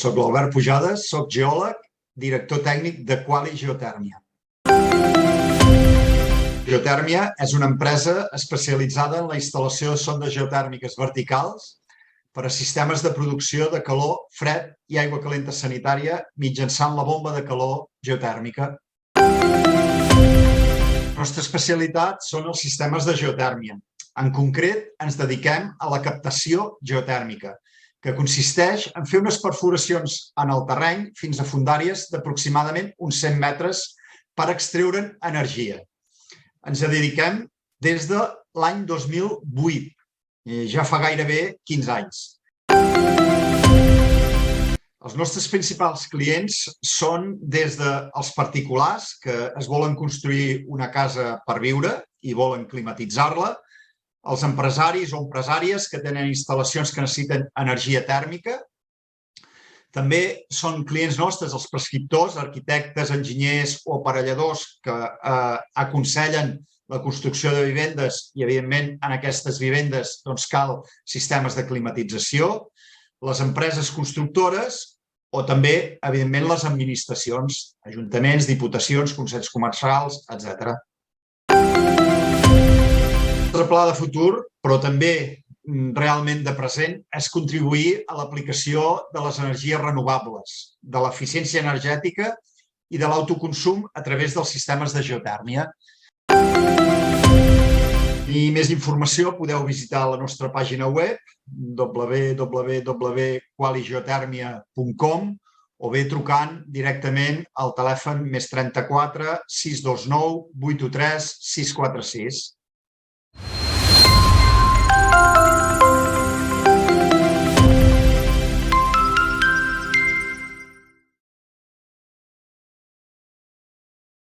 Soc l'Albert Pujades, soc geòleg, director tècnic de Quali Geotèrmia. Geotèrmia és una empresa especialitzada en la instal·lació de sondes geotèrmiques verticals per a sistemes de producció de calor, fred i aigua calenta sanitària mitjançant la bomba de calor geotèrmica. La nostra especialitat són els sistemes de geotèrmia. En concret, ens dediquem a la captació geotèrmica, que consisteix en fer unes perforacions en el terreny fins a fondàries d'aproximadament uns 100 metres per extreure'n energia. Ens hi dediquem des de l'any 2008, ja fa gairebé 15 anys. Els nostres principals clients són des dels particulars que es volen construir una casa per viure i volen climatitzar-la, els empresaris o empresàries que tenen instal·lacions que necessiten energia tèrmica. També són clients nostres els prescriptors, arquitectes, enginyers o aparelladors que aconsellen la construcció de vivendes i, evidentment, en aquestes vivendes cal sistemes de climatització, les empreses constructores o també, evidentment, les administracions, ajuntaments, diputacions, consells comercials, etc. El nostre pla de futur, però també realment de present, és contribuir a l'aplicació de les energies renovables, de l'eficiència energètica i de l'autoconsum a través dels sistemes de geotèrmia. I més informació podeu visitar la nostra pàgina web www.qualigeotèrmia.com o bé trucant directament al telèfon +34 629 813 646.